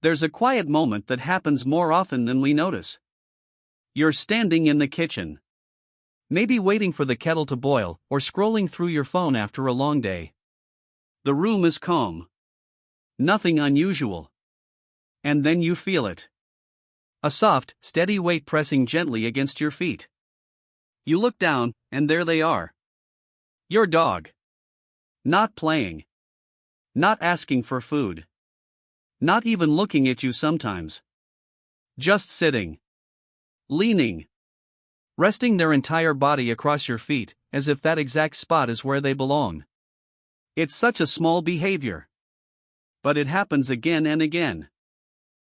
There's a quiet moment that happens more often than we notice. You're standing in the kitchen. Maybe waiting for the kettle to boil, or scrolling through your phone after a long day. The room is calm. Nothing unusual. And then you feel it. A soft, steady weight pressing gently against your feet. You look down, and there they are. Your dog. Not playing. Not asking for food. Not even looking at you sometimes. Just sitting. Leaning. Resting their entire body across your feet, as if that exact spot is where they belong. It's such a small behavior. But it happens again and again.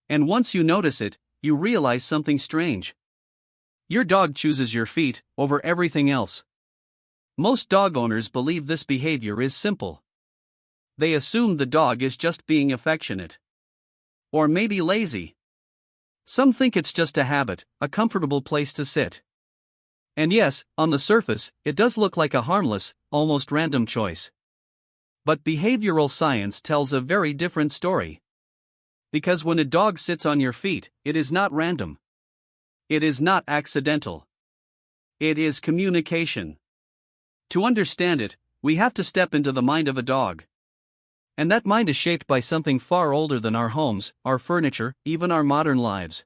And once you notice it, you realize something strange. Your dog chooses your feet over everything else. Most dog owners believe this behavior is simple. They assume the dog is just being affectionate. Or maybe lazy. Some think it's just a habit, a comfortable place to sit. And yes, on the surface, it does look like a harmless, almost random choice. But behavioral science tells a very different story. Because when a dog sits on your feet, it is not random. It is not accidental. It is communication. To understand it, we have to step into the mind of a dog. And that mind is shaped by something far older than our homes, our furniture, even our modern lives.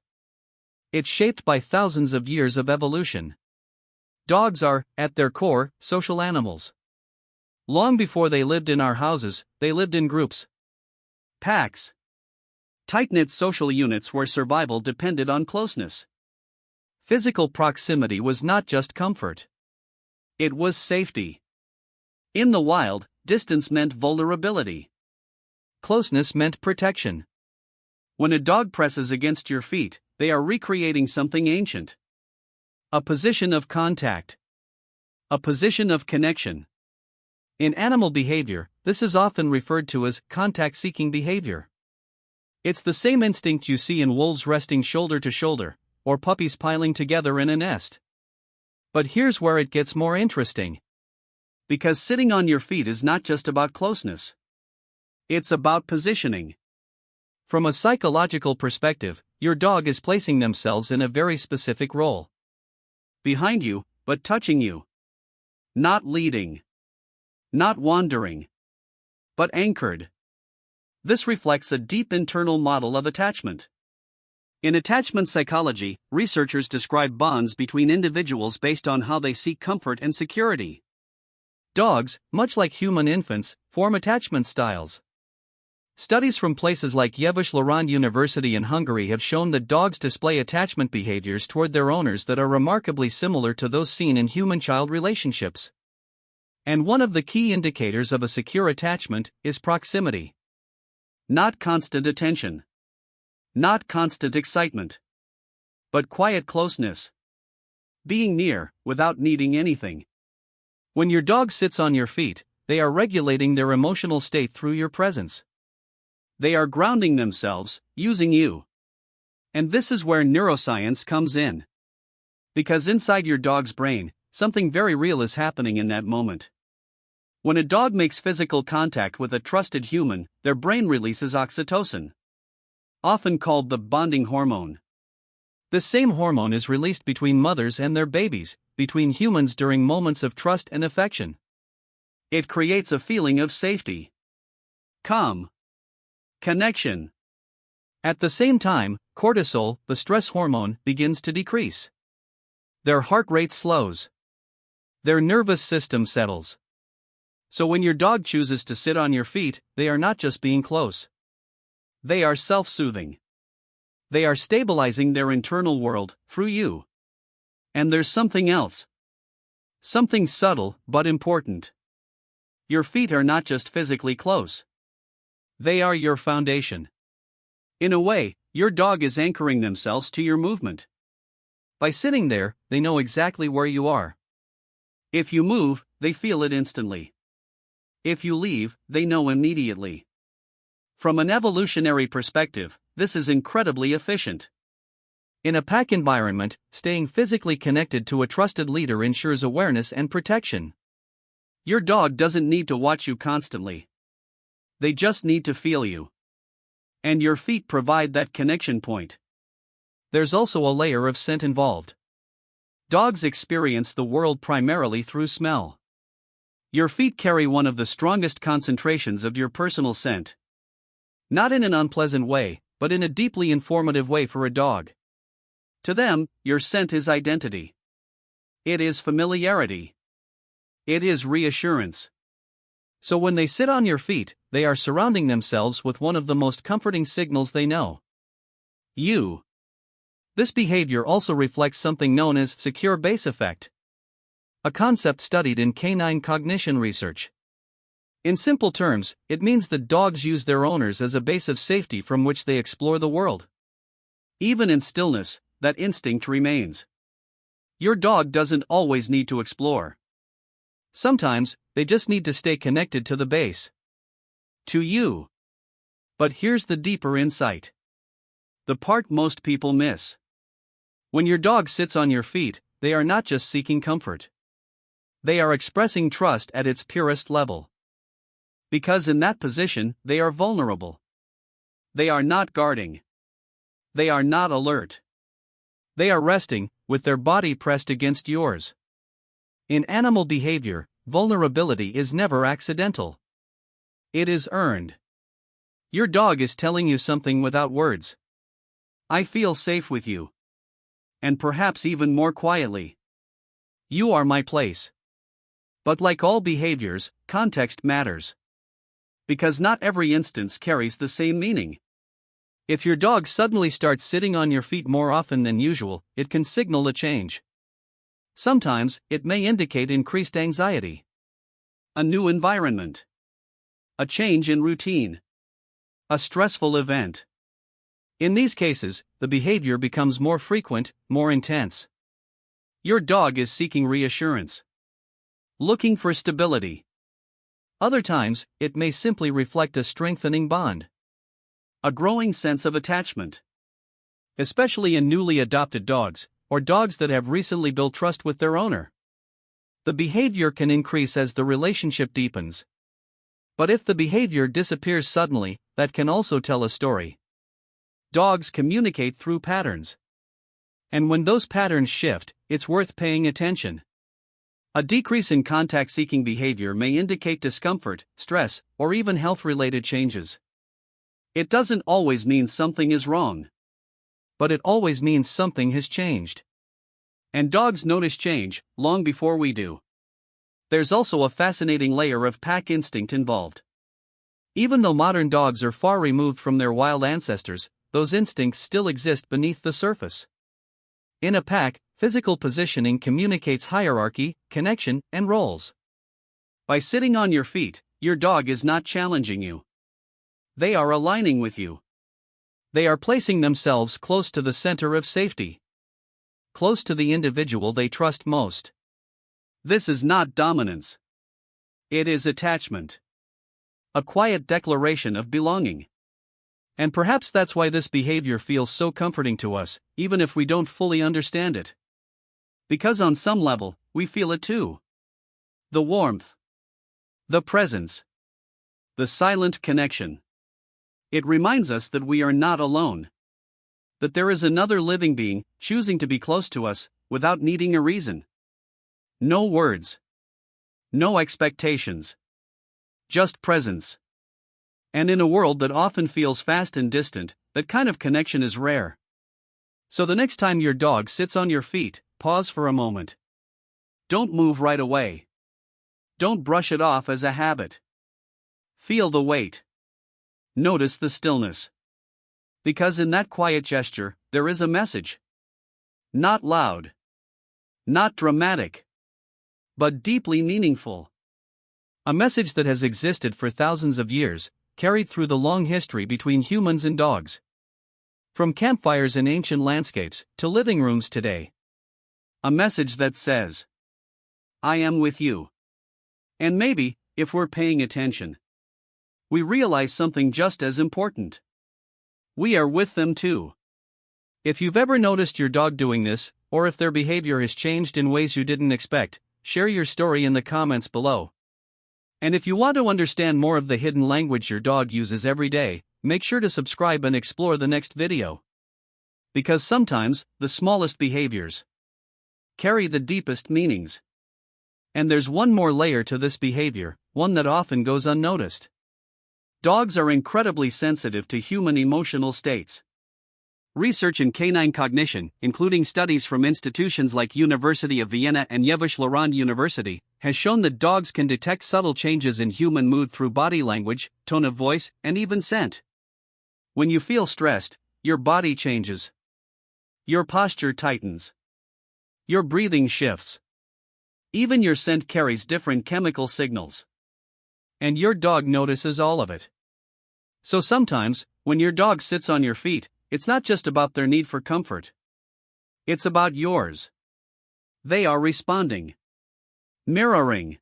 It's shaped by thousands of years of evolution. Dogs are, at their core, social animals. Long before they lived in our houses, they lived in groups. Packs. Tight-knit social units where survival depended on closeness. Physical proximity was not just comfort. It was safety. In the wild, distance meant vulnerability. Closeness meant protection. When a dog presses against your feet, they are recreating something ancient. A position of contact. A position of connection. In animal behavior, this is often referred to as contact-seeking behavior. It's the same instinct you see in wolves resting shoulder to shoulder, or puppies piling together in a nest. But here's where it gets more interesting. Because sitting on your feet is not just about closeness. It's about positioning. From a psychological perspective, your dog is placing themselves in a very specific role. Behind you, but touching you. Not leading. Not wandering. But anchored. This reflects a deep internal model of attachment. In attachment psychology, researchers describe bonds between individuals based on how they seek comfort and security. Dogs, much like human infants, form attachment styles. Studies from places like Yavuz University in Hungary have shown that dogs display attachment behaviors toward their owners that are remarkably similar to those seen in human-child relationships. And one of the key indicators of a secure attachment is proximity. Not constant attention. Not constant excitement. But quiet closeness. Being near, without needing anything. When your dog sits on your feet, they are regulating their emotional state through your presence. They are grounding themselves, using you. And this is where neuroscience comes in. Because inside your dog's brain, something very real is happening in that moment. When a dog makes physical contact with a trusted human, their brain releases oxytocin. Often called the bonding hormone. This same hormone is released between mothers and their babies, between humans during moments of trust and affection. It creates a feeling of safety, calm, connection. At the same time, cortisol, the stress hormone, begins to decrease. Their heart rate slows. Their nervous system settles. So when your dog chooses to sit on your feet, they are not just being close. They are self-soothing. They are stabilizing their internal world, through you. And there's something else. Something subtle, but important. Your feet are not just physically close. They are your foundation. In a way, your dog is anchoring themselves to your movement. By sitting there, they know exactly where you are. If you move, they feel it instantly. If you leave, they know immediately. From an evolutionary perspective, this is incredibly efficient. In a pack environment, staying physically connected to a trusted leader ensures awareness and protection. Your dog doesn't need to watch you constantly. They just need to feel you. And your feet provide that connection point. There's also a layer of scent involved. Dogs experience the world primarily through smell. Your feet carry one of the strongest concentrations of your personal scent. Not in an unpleasant way, but in a deeply informative way for a dog. To them, your scent is identity. It is familiarity. It is reassurance. So when they sit on your feet, they are surrounding themselves with one of the most comforting signals they know. You. This behavior also reflects something known as secure base effect, a concept studied in canine cognition research. In simple terms, it means that dogs use their owners as a base of safety from which they explore the world. Even in stillness, that instinct remains. Your dog doesn't always need to explore. Sometimes, they just need to stay connected to the base. To you. But here's the deeper insight. The part most people miss. When your dog sits on your feet, they are not just seeking comfort. They are expressing trust at its purest level. Because in that position, they are vulnerable. They are not guarding. They are not alert. They are resting, with their body pressed against yours. In animal behavior, vulnerability is never accidental. It is earned. Your dog is telling you something without words. I feel safe with you. And perhaps even more quietly. You are my place. But like all behaviors, context matters. Because not every instance carries the same meaning. If your dog suddenly starts sitting on your feet more often than usual, it can signal a change. Sometimes, it may indicate increased anxiety. A new environment. A change in routine. A stressful event. In these cases, the behavior becomes more frequent, more intense. Your dog is seeking reassurance. Looking for stability. Other times, it may simply reflect a strengthening bond. A growing sense of attachment. Especially in newly adopted dogs, or dogs that have recently built trust with their owner. The behavior can increase as the relationship deepens. But if the behavior disappears suddenly, that can also tell a story. Dogs communicate through patterns. And when those patterns shift, it's worth paying attention. A decrease in contact-seeking behavior may indicate discomfort, stress, or even health-related changes. It doesn't always mean something is wrong. But it always means something has changed. And dogs notice change, long before we do. There's also a fascinating layer of pack instinct involved. Even though modern dogs are far removed from their wild ancestors, those instincts still exist beneath the surface. In a pack, physical positioning communicates hierarchy, connection, and roles. By sitting on your feet, your dog is not challenging you. They are aligning with you. They are placing themselves close to the center of safety. Close to the individual they trust most. This is not dominance. It is attachment. A quiet declaration of belonging. And perhaps that's why this behavior feels so comforting to us, even if we don't fully understand it. Because on some level, we feel it too. The warmth. The presence. The silent connection. It reminds us that we are not alone. That there is another living being, choosing to be close to us, without needing a reason. No words. No expectations. Just presence. And in a world that often feels fast and distant, that kind of connection is rare. So the next time your dog sits on your feet, pause for a moment. Don't move right away. Don't brush it off as a habit. Feel the weight. Notice the stillness. Because in that quiet gesture, there is a message. Not loud. Not dramatic. But deeply meaningful. A message that has existed for thousands of years, carried through the long history between humans and dogs. From campfires in ancient landscapes to living rooms today. A message that says, I am with you. And maybe, if we're paying attention, we realize something just as important. We are with them too. If you've ever noticed your dog doing this, or if their behavior has changed in ways you didn't expect, share your story in the comments below. And if you want to understand more of the hidden language your dog uses every day, make sure to subscribe and explore the next video. Because sometimes, the smallest behaviors carry the deepest meanings. And there's one more layer to this behavior, one that often goes unnoticed. Dogs are incredibly sensitive to human emotional states. Research in canine cognition, including studies from institutions like University of Vienna and Yves-Laurent University, has shown that dogs can detect subtle changes in human mood through body language, tone of voice, and even scent. When you feel stressed, your body changes. Your posture tightens. Your breathing shifts. Even your scent carries different chemical signals. And your dog notices all of it. So sometimes, when your dog sits on your feet, it's not just about their need for comfort. It's about yours. They are responding. Mirroring.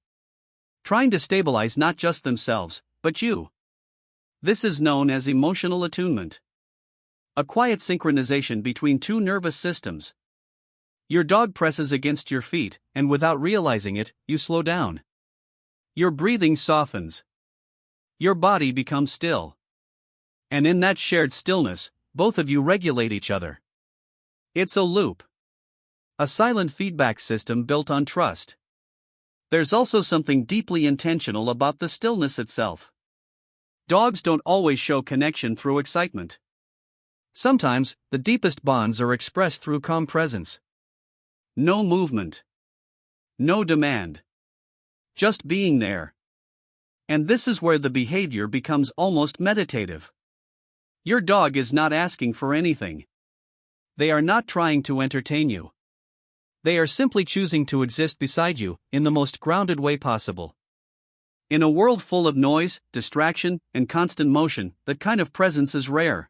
Trying to stabilize not just themselves, but you. This is known as emotional attunement. A quiet synchronization between two nervous systems. Your dog presses against your feet, and without realizing it, you slow down. Your breathing softens. Your body becomes still. And in that shared stillness, both of you regulate each other. It's a loop. A silent feedback system built on trust. There's also something deeply intentional about the stillness itself. Dogs don't always show connection through excitement. Sometimes, the deepest bonds are expressed through calm presence. No movement. No demand. Just being there. And this is where the behavior becomes almost meditative. Your dog is not asking for anything. They are not trying to entertain you. They are simply choosing to exist beside you, in the most grounded way possible. In a world full of noise, distraction, and constant motion, that kind of presence is rare.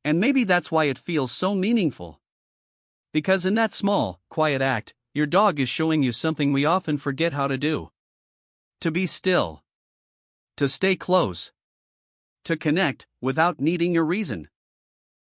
And maybe that's why it feels so meaningful. Because in that small, quiet act, your dog is showing you something we often forget how to do. To be still. To stay close. To connect, without needing a reason.